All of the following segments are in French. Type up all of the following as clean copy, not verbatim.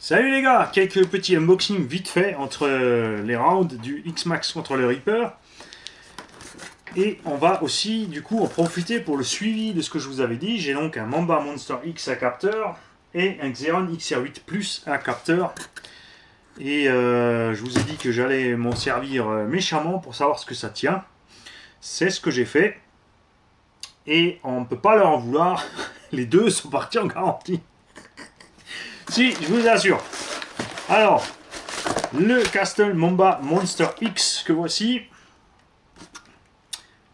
Salut les gars, quelques petits unboxings vite fait entre les rounds du X-Max contre le Reaper. Et on va aussi du coup en profiter pour le suivi de ce que je vous avais dit. J'ai donc un Mamba Monster X à capteur et un Xeon XR8 Plus à capteur. Et je vous ai dit que j'allais m'en servir méchamment pour savoir ce que ça tient. C'est ce que j'ai fait. Et on ne peut pas leur en vouloir. Les deux sont partis en garantie. Si, je vous assure. Alors, le Castle Mamba Monster X que voici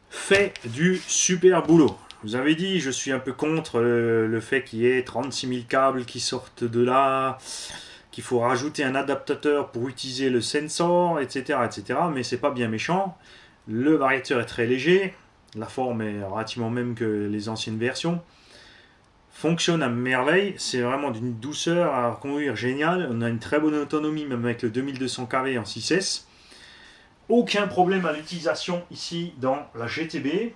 fait du super boulot. Je vous avais dit, je suis un peu contre le fait qu'il y ait 36 000 câbles qui sortent de là, qu'il faut rajouter un adaptateur pour utiliser le sensor, etc. etc. Mais c'est pas bien méchant. Le variateur est très léger, la forme est relativement même que les anciennes versions. Fonctionne à merveille, c'est vraiment d'une douceur à conduire géniale. On a une très bonne autonomie, même avec le 2200 kV en 6S. Aucun problème à l'utilisation ici dans la GTB.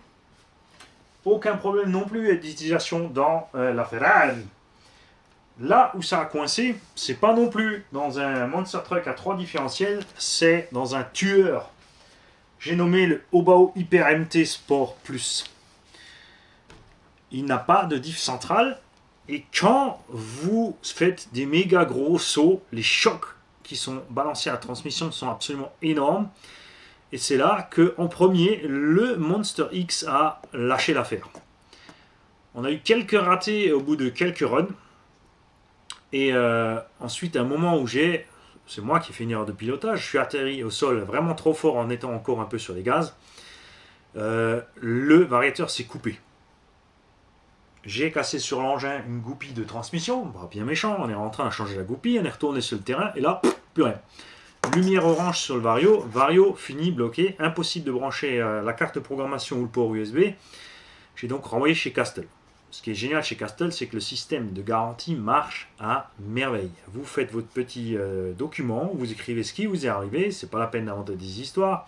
Aucun problème non plus d'utilisation dans la Ferrari. Là où ça a coincé, c'est pas non plus dans un Monster Truck à 3 différentiels, c'est dans un tueur. J'ai nommé le Obao Hyper MT Sport Plus. Il n'a pas de diff centrale. Et quand vous faites des méga gros sauts, les chocs qui sont balancés à la transmission sont absolument énormes. Et c'est là que, en premier, le Monster X a lâché l'affaire. On a eu quelques ratés au bout de quelques runs. Et ensuite, à un moment où c'est moi qui ai fait une erreur de pilotage, je suis atterri au sol vraiment trop fort en étant encore un peu sur les gaz. Le variateur s'est coupé. J'ai cassé sur l'engin une goupille de transmission, bah, bien méchant, on est en train de changer la goupille, on est retourné sur le terrain, et là, plus rien. Lumière orange sur le Vario fini, bloqué, impossible de brancher la carte de programmation ou le port USB. J'ai donc renvoyé chez Castle. Ce qui est génial chez Castle, c'est que le système de garantie marche à merveille. Vous faites votre petit document, vous écrivez ce qui vous est arrivé, c'est pas la peine d'inventer des histoires.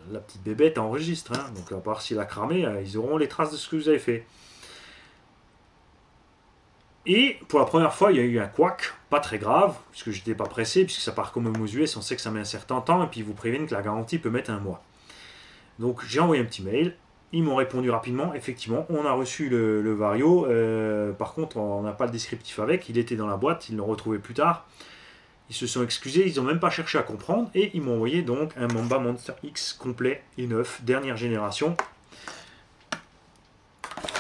La petite bébête enregistre, hein. Donc à part s'il a cramé, ils auront les traces de ce que vous avez fait. Et pour la première fois, il y a eu un couac, pas très grave, puisque j'étais pas pressé, puisque ça part comme aux US, on sait que ça met un certain temps, et puis ils vous préviennent que la garantie peut mettre un mois. Donc j'ai envoyé un petit mail, ils m'ont répondu rapidement, effectivement, on a reçu le Vario, par contre on n'a pas le descriptif avec, il était dans la boîte, ils l'ont retrouvé plus tard. Ils se sont excusés, ils n'ont même pas cherché à comprendre, et ils m'ont envoyé donc un Mamba Monster X complet et neuf, dernière génération.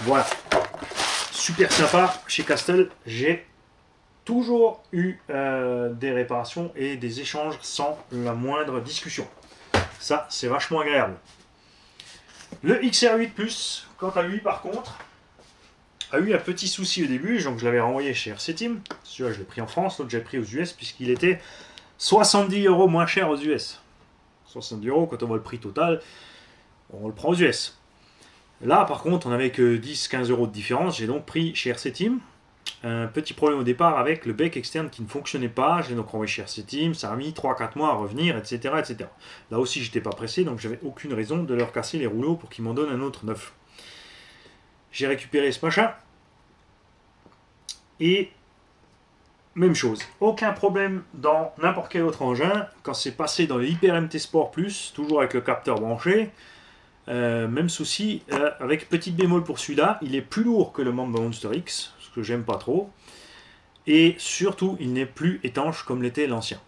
Voilà. Super sympa chez Castle, j'ai toujours eu des réparations et des échanges sans la moindre discussion. Ça, c'est vachement agréable. Le XR8 Plus, quant à lui, par contre, a eu un petit souci au début, donc je l'avais renvoyé chez RC Team. Celui-là, je l'ai pris en France, l'autre, j'ai pris aux US, puisqu'il était 70 € moins cher aux US. 70 €, quand on voit le prix total, on le prend aux US. Là, par contre, on n'avait que 10-15 € de différence. J'ai donc pris chez RC Team. Un petit problème au départ avec le bec externe qui ne fonctionnait pas. Je l'ai donc renvoyé chez RC Team. Ça a mis 3-4 mois à revenir, etc., etc. Là aussi, j'étais pas pressé, donc j'avais aucune raison de leur casser les rouleaux pour qu'ils m'en donnent un autre neuf. J'ai récupéré ce machin. Et même chose. Aucun problème dans n'importe quel autre engin. Quand c'est passé dans le Hyper MT Sport Plus, toujours avec le capteur branché, même souci, avec petite bémol pour celui-là, il est plus lourd que le Mamba Monster X, ce que j'aime pas trop. Et surtout, il n'est plus étanche comme l'était l'ancien.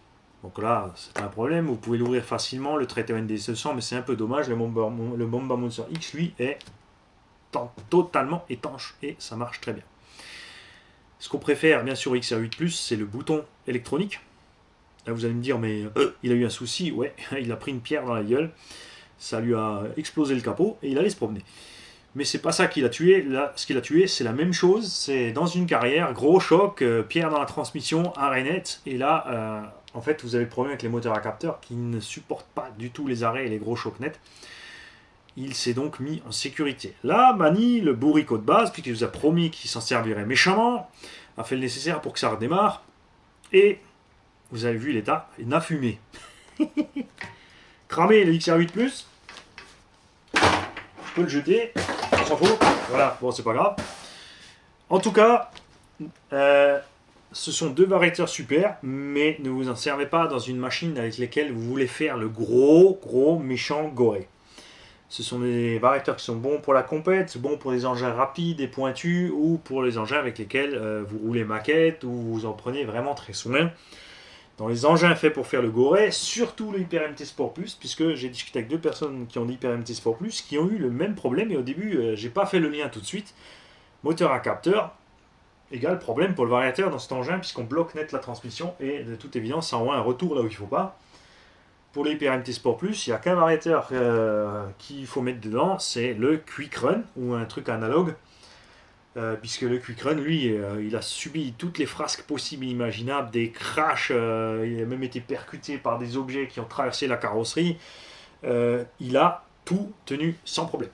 Donc là, c'est un problème, vous pouvez l'ouvrir facilement, le traiter ND200, mais c'est un peu dommage. Le Mamba Monster X, lui, est totalement étanche et ça marche très bien. Ce qu'on préfère, bien sûr, XR8+, c'est le bouton électronique. Là, vous allez me dire, mais il a eu un souci. Ouais, il a pris une pierre dans la gueule. Ça lui a explosé le capot et il allait se promener. Mais c'est pas ça qui l'a tué. Là, ce qui l'a tué, c'est la même chose. C'est dans une carrière, gros choc, pierre dans la transmission, arrêt net. Et là, en fait, vous avez le problème avec les moteurs à capteur qui ne supportent pas du tout les arrêts et les gros chocs nets. Il s'est donc mis en sécurité. Là, Manny, le bourricot de base, puisqu'il vous a promis qu'il s'en servirait méchamment, a fait le nécessaire pour que ça redémarre. Et vous avez vu l'état, il n'a fumé. Cramé le XR8+, je peux le jeter, on s'en fout. Voilà, bon, c'est pas grave. En tout cas, ce sont deux variateurs super, mais ne vous en servez pas dans une machine avec laquelle vous voulez faire le gros méchant goré. Ce sont des variateurs qui sont bons pour la compète, bons pour les engins rapides et pointus, ou pour les engins avec lesquels vous roulez maquette, ou vous en prenez vraiment très soin. Dans les engins faits pour faire le goré, surtout le Hyper MT Sport Plus, puisque j'ai discuté avec deux personnes qui ont l'Hyper MT Sport Plus, qui ont eu le même problème, et au début, j'ai pas fait le lien tout de suite. Moteur à capteur, égal problème pour le variateur dans cet engin, puisqu'on bloque net la transmission, et de toute évidence, ça envoie un retour là où il ne faut pas. Pour les MT Sport Plus, il n'y a qu'un variateur qu'il faut mettre dedans, c'est le Quick Run, ou un truc analogue, puisque le Quick Run, lui, il a subi toutes les frasques possibles et imaginables, des crashs, il a même été percuté par des objets qui ont traversé la carrosserie. Il a tout tenu sans problème.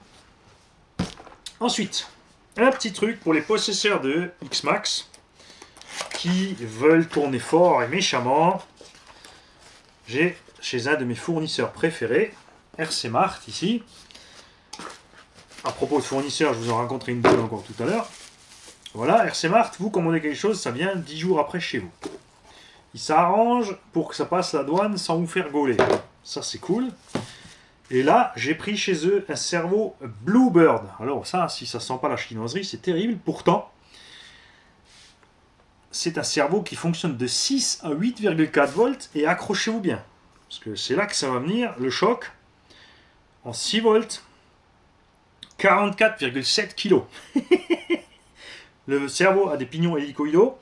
Ensuite, un petit truc pour les possesseurs de X-Max qui veulent tourner fort et méchamment. J'ai chez un de mes fournisseurs préférés, RC Mart ici. À propos de fournisseurs, je vous en raconterai une bonne encore tout à l'heure. Voilà, RC Mart, vous commandez quelque chose, ça vient 10 jours après chez vous. Ils s'arrangent pour que ça passe la douane sans vous faire gauler. Ça, c'est cool. Et là, j'ai pris chez eux un cerveau Bluebird. Alors ça, si ça sent pas la chinoiserie, c'est terrible. Pourtant, c'est un cerveau qui fonctionne de 6 à 8,4 volts. Et accrochez-vous bien, parce que c'est là que ça va venir, le choc. En 6 volts, 44,7 kg. Le cerveau a des pignons hélicoïdaux,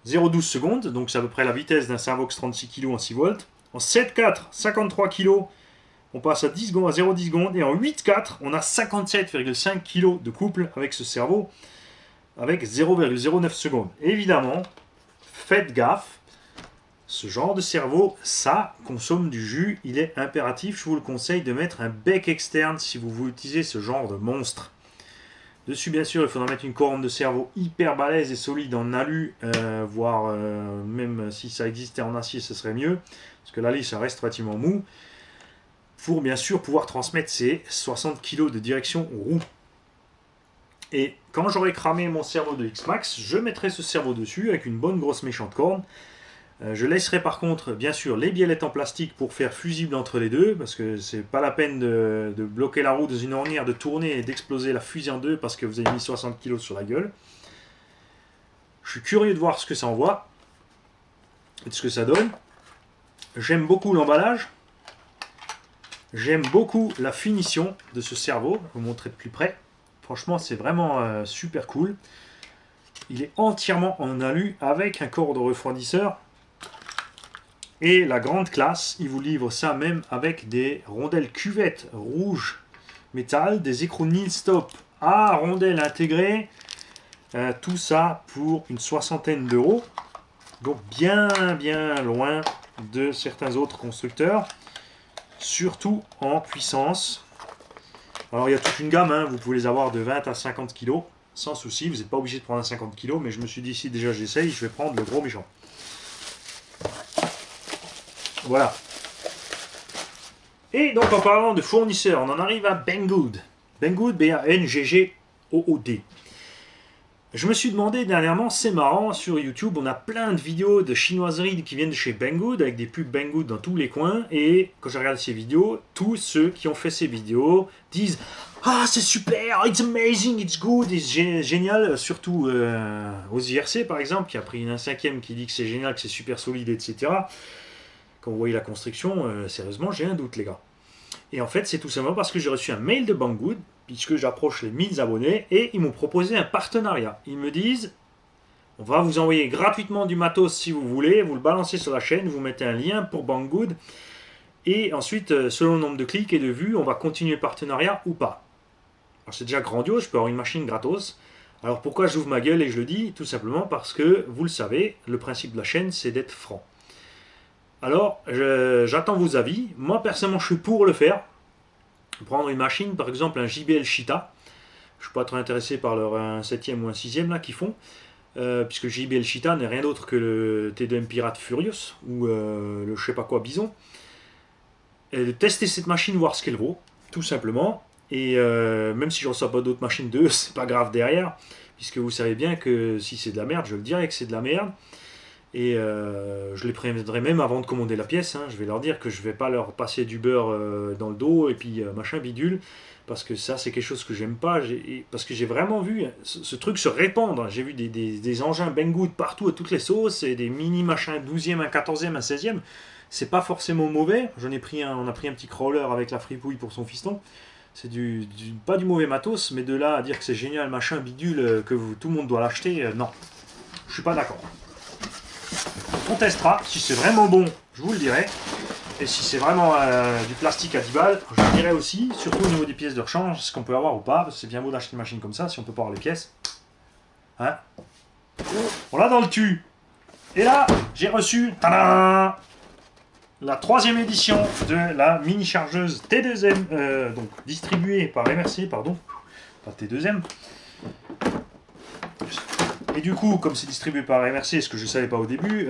0,12 secondes, donc c'est à peu près la vitesse d'un Servox 36 kg en 6 volts. En 7,4, 53 kg. On passe à 10 secondes, à 0,10 secondes, et en 8,4, on a 57,5 kg de couple avec ce cerveau, avec 0,09 secondes. Évidemment, faites gaffe, ce genre de cerveau, ça consomme du jus. Il est impératif, je vous le conseille, de mettre un bec externe si vous voulez utiliser ce genre de monstre. Dessus, bien sûr, il faudra mettre une couronne de cerveau hyper balèze et solide en alu, voire même si ça existait en acier, ce serait mieux, parce que l'alu, ça reste relativement mou, pour bien sûr pouvoir transmettre ces 60 kg de direction aux roues. Et quand j'aurai cramé mon cerveau de X-Max, je mettrai ce cerveau dessus avec une bonne grosse méchante corne. Je laisserai par contre bien sûr les biellettes en plastique pour faire fusible entre les deux, parce que c'est pas la peine de bloquer la roue dans une ornière, de tourner et d'exploser la fusée en deux parce que vous avez mis 60 kg sur la gueule. Je suis curieux de voir ce que ça envoie et de ce que ça donne. J'aime beaucoup l'emballage. J'aime beaucoup la finition de ce cerveau, je vais vous montrer de plus près. Franchement, c'est vraiment super cool. Il est entièrement en alu avec un corps de refroidisseur. Et la grande classe, il vous livre ça même avec des rondelles cuvettes rouges métal, des écrous Nilstop à rondelles intégrées. Tout ça pour une soixantaine d'euros. Donc bien loin de certains autres constructeurs. Surtout en puissance. Alors il y a toute une gamme, hein. Vous pouvez les avoir de 20 à 50 kg sans souci, vous n'êtes pas obligé de prendre un 50 kg, mais je me suis dit si déjà j'essaye, je vais prendre le gros méchant. Voilà. Et donc en parlant de fournisseurs, on en arrive à Banggood. Banggood, B-A-N-G-G-O-O-D. Je me suis demandé dernièrement, c'est marrant, sur YouTube, on a plein de vidéos de chinoiseries qui viennent de chez Banggood, avec des pubs Banggood dans tous les coins, et quand je regarde ces vidéos, tous ceux qui ont fait ces vidéos disent « Ah, c'est super, it's amazing, it's good, c'est génial », surtout aux IRC par exemple, qui a pris un cinquième qui dit que c'est génial, que c'est super solide, etc. Quand vous voyez la construction, sérieusement, j'ai un doute les gars. Et en fait, c'est tout simplement parce que j'ai reçu un mail de Banggood, puisque j'approche les 1000 abonnés, et ils m'ont proposé un partenariat. Ils me disent, on va vous envoyer gratuitement du matos si vous voulez, vous le balancez sur la chaîne, vous mettez un lien pour Banggood, et ensuite, selon le nombre de clics et de vues, on va continuer le partenariat ou pas. Alors c'est déjà grandiose, je peux avoir une machine gratos. Alors pourquoi j'ouvre ma gueule et je le dis? Tout simplement parce que, vous le savez, le principe de la chaîne, c'est d'être franc. Alors, j'attends vos avis. Moi, personnellement, je suis pour le faire. Prendre une machine, par exemple un JBL Cheetah. Je ne suis pas très intéressé par leur un 7e ou un 6e là qu'ils font. Puisque le JBL Cheetah n'est rien d'autre que le T2M Pirate Furious ou le je sais pas quoi Bison. Et de tester cette machine, voir ce qu'elle vaut, tout simplement. Et même si je ne reçois pas d'autres machines d'eux, c'est pas grave derrière. Puisque vous savez bien que si c'est de la merde, je le dirais que c'est de la merde. Et je les préviendrai même avant de commander la pièce, hein. Je vais leur dire que je vais pas leur passer du beurre dans le dos et puis machin bidule, parce que ça c'est quelque chose que j'aime pas, parce que j'ai vraiment vu ce truc se répandre. J'ai vu des engins Banggood partout à toutes les sauces, et des mini machins 12e, un 14e, un 16e. C'est pas forcément mauvais. On a pris un petit crawler avec la fripouille pour son fiston. C'est pas du mauvais matos, mais de là à dire que c'est génial, machin bidule, tout le monde doit l'acheter, non. Je suis pas d'accord. On testera. Si c'est vraiment bon, je vous le dirai. Et si c'est vraiment du plastique à 10 balles, je le dirai aussi. Surtout au niveau des pièces de rechange, ce qu'on peut avoir ou pas. Parce que c'est bien beau d'acheter une machine comme ça si on peut pas avoir les pièces. Hein, on l'a dans le cul. Et là, j'ai reçu tada, la 3e édition de la mini chargeuse T2M, donc distribuée par MRC, pardon, pas T2M. Et du coup, comme c'est distribué par MRC, ce que je ne savais pas au début,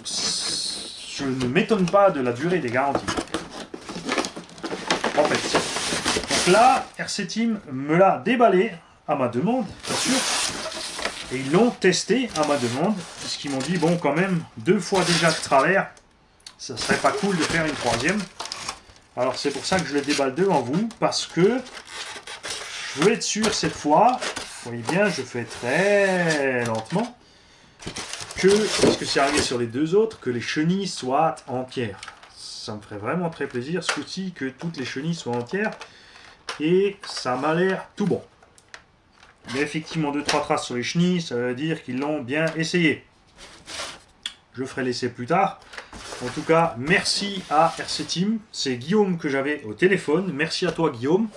je ne m'étonne pas de la durée des garanties. En fait. Donc là, RC Team me l'a déballé à ma demande, bien sûr. Et ils l'ont testé à ma demande, puisqu'ils m'ont dit, bon, quand même, 2 fois déjà de travers, ça serait pas cool de faire une 3e. Alors c'est pour ça que je le déballe devant vous, parce que je veux être sûr cette fois, vous voyez bien, je fais très lentement, parce que c'est arrivé sur les 2 autres, que les chenilles soient entières. Ça me ferait vraiment très plaisir ce coup-ci que toutes les chenilles soient entières, et ça m'a l'air tout bon. Il y a effectivement 2-3 traces sur les chenilles, ça veut dire qu'ils l'ont bien essayé. Je ferai l'essai plus tard. En tout cas, merci à RC Team. C'est Guillaume que j'avais au téléphone. Merci à toi, Guillaume.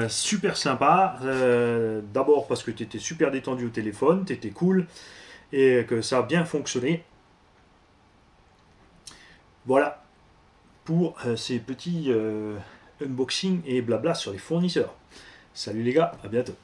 Super sympa. D'abord parce que tu étais super détendu au téléphone, tu étais cool et que ça a bien fonctionné. Voilà pour ces petits unboxings et blabla sur les fournisseurs. Salut les gars, à bientôt.